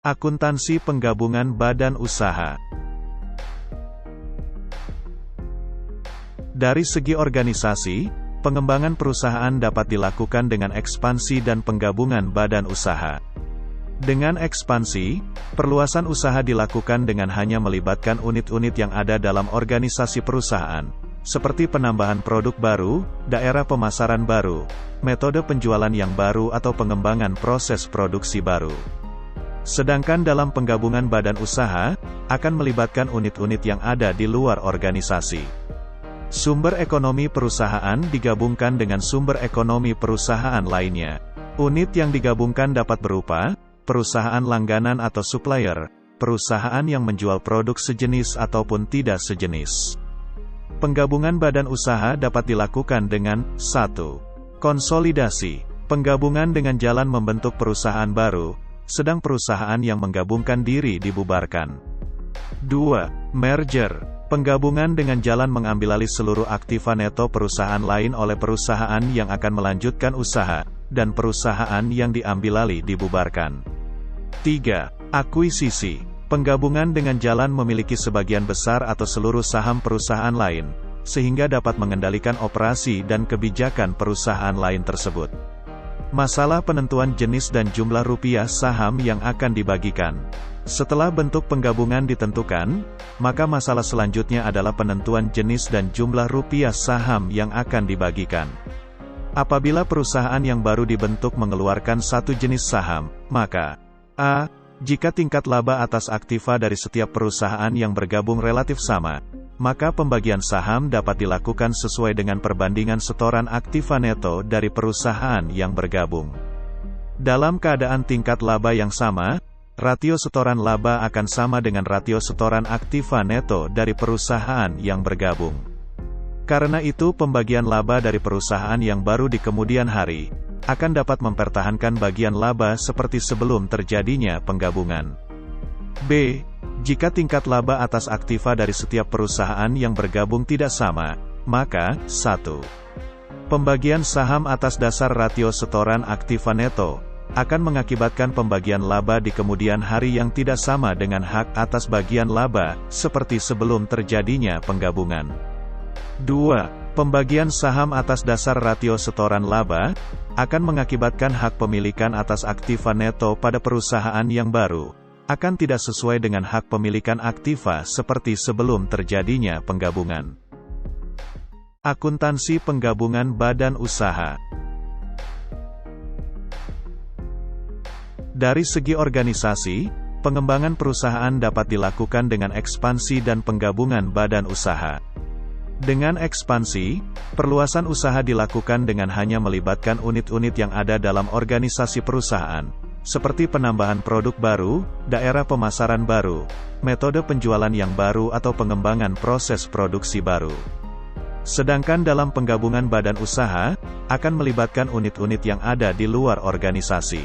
Akuntansi penggabungan badan usaha. Dari segi organisasi, pengembangan perusahaan dapat dilakukan dengan ekspansi dan penggabungan badan usaha. Dengan ekspansi, perluasan usaha dilakukan dengan hanya melibatkan unit-unit yang ada dalam organisasi perusahaan, seperti penambahan produk baru, daerah pemasaran baru, metode penjualan yang baru atau pengembangan proses produksi baru. Sedangkan dalam penggabungan badan usaha, akan melibatkan unit-unit yang ada di luar organisasi. Sumber ekonomi perusahaan digabungkan dengan sumber ekonomi perusahaan lainnya. Unit yang digabungkan dapat berupa perusahaan langganan atau supplier, perusahaan yang menjual produk sejenis ataupun tidak sejenis. Penggabungan badan usaha dapat dilakukan dengan 1. Konsolidasi, penggabungan dengan jalan membentuk perusahaan baru, sedang perusahaan yang menggabungkan diri dibubarkan. 2. Merger, penggabungan dengan jalan mengambil alih seluruh aktiva neto perusahaan lain oleh perusahaan yang akan melanjutkan usaha, dan perusahaan yang diambil alih dibubarkan. 3. Akuisisi, penggabungan dengan jalan memiliki sebagian besar atau seluruh saham perusahaan lain, sehingga dapat mengendalikan operasi dan kebijakan perusahaan lain tersebut. Masalah penentuan jenis dan jumlah rupiah saham yang akan dibagikan. Setelah bentuk penggabungan ditentukan, maka masalah selanjutnya adalah penentuan jenis dan jumlah rupiah saham yang akan dibagikan. Apabila perusahaan yang baru dibentuk mengeluarkan satu jenis saham, maka A. Jika tingkat laba atas aktiva dari setiap perusahaan yang bergabung relatif sama, maka pembagian saham dapat dilakukan sesuai dengan perbandingan setoran aktiva neto dari perusahaan yang bergabung. Dalam keadaan tingkat laba yang sama, ratio setoran laba akan sama dengan ratio setoran aktiva neto dari perusahaan yang bergabung. Karena itu pembagian laba dari perusahaan yang baru di kemudian hari, akan dapat mempertahankan bagian laba seperti sebelum terjadinya penggabungan. B. Jika tingkat laba atas aktiva dari setiap perusahaan yang bergabung tidak sama, maka 1. Pembagian saham atas dasar ratio setoran aktiva neto akan mengakibatkan pembagian laba di kemudian hari yang tidak sama dengan hak atas bagian laba, seperti sebelum terjadinya penggabungan. 2. Pembagian saham atas dasar ratio setoran laba akan mengakibatkan hak pemilikan atas aktiva neto pada perusahaan yang baru akan tidak sesuai dengan hak pemilikan aktiva seperti sebelum terjadinya penggabungan. Akuntansi penggabungan badan usaha. Dari segi organisasi, pengembangan perusahaan dapat dilakukan dengan ekspansi dan penggabungan badan usaha. Dengan ekspansi, perluasan usaha dilakukan dengan hanya melibatkan unit-unit yang ada dalam organisasi perusahaan, seperti penambahan produk baru, daerah pemasaran baru, metode penjualan yang baru atau pengembangan proses produksi baru. Sedangkan dalam penggabungan badan usaha, akan melibatkan unit-unit yang ada di luar organisasi.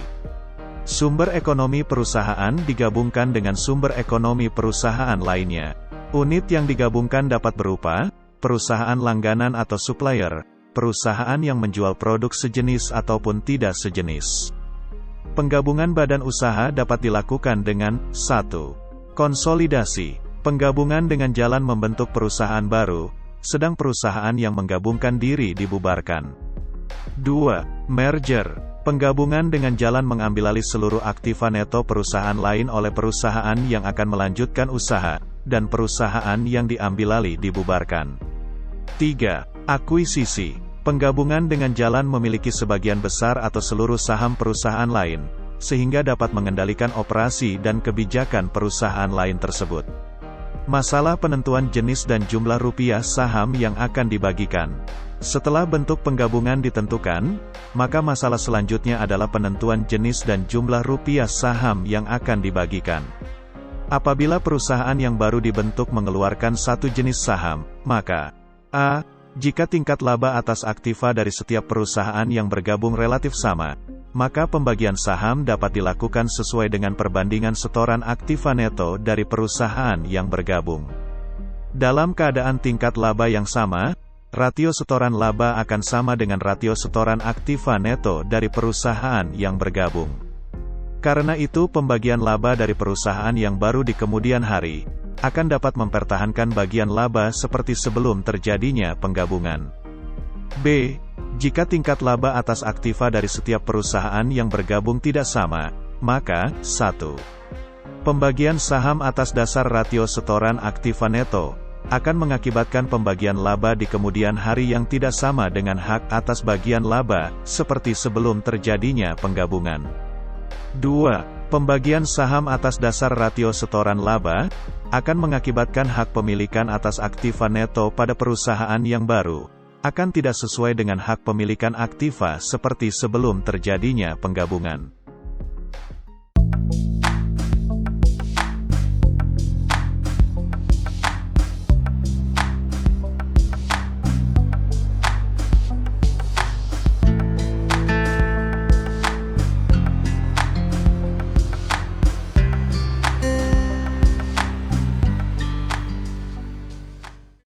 Sumber ekonomi perusahaan digabungkan dengan sumber ekonomi perusahaan lainnya. Unit yang digabungkan dapat berupa perusahaan langganan atau supplier, perusahaan yang menjual produk sejenis ataupun tidak sejenis. Penggabungan badan usaha dapat dilakukan dengan 1. Konsolidasi, penggabungan dengan jalan membentuk perusahaan baru, sedang perusahaan yang menggabungkan diri dibubarkan. 2. Merger, penggabungan dengan jalan mengambil alih seluruh aktiva neto perusahaan lain oleh perusahaan yang akan melanjutkan usaha, dan perusahaan yang diambil alih dibubarkan. 3. Akuisisi, penggabungan dengan jalan memiliki sebagian besar atau seluruh saham perusahaan lain, sehingga dapat mengendalikan operasi dan kebijakan perusahaan lain tersebut. Masalah penentuan jenis dan jumlah rupiah saham yang akan dibagikan. Setelah bentuk penggabungan ditentukan, maka masalah selanjutnya adalah penentuan jenis dan jumlah rupiah saham yang akan dibagikan. Apabila perusahaan yang baru dibentuk mengeluarkan satu jenis saham, maka A. Jika tingkat laba atas aktiva dari setiap perusahaan yang bergabung relatif sama, maka pembagian saham dapat dilakukan sesuai dengan perbandingan setoran aktiva neto dari perusahaan yang bergabung. Dalam keadaan tingkat laba yang sama, ratio setoran laba akan sama dengan ratio setoran aktiva neto dari perusahaan yang bergabung. Karena itu pembagian laba dari perusahaan yang baru di kemudian hari, akan dapat mempertahankan bagian laba seperti sebelum terjadinya penggabungan. B. Jika tingkat laba atas aktiva dari setiap perusahaan yang bergabung tidak sama, maka, 1. Pembagian saham atas dasar rasio setoran aktiva neto, akan mengakibatkan pembagian laba di kemudian hari yang tidak sama dengan hak atas bagian laba, seperti sebelum terjadinya penggabungan. 2. Pembagian saham atas dasar rasio setoran laba, akan mengakibatkan hak pemilikan atas aktiva neto pada perusahaan yang baru, akan tidak sesuai dengan hak pemilikan aktiva seperti sebelum terjadinya penggabungan.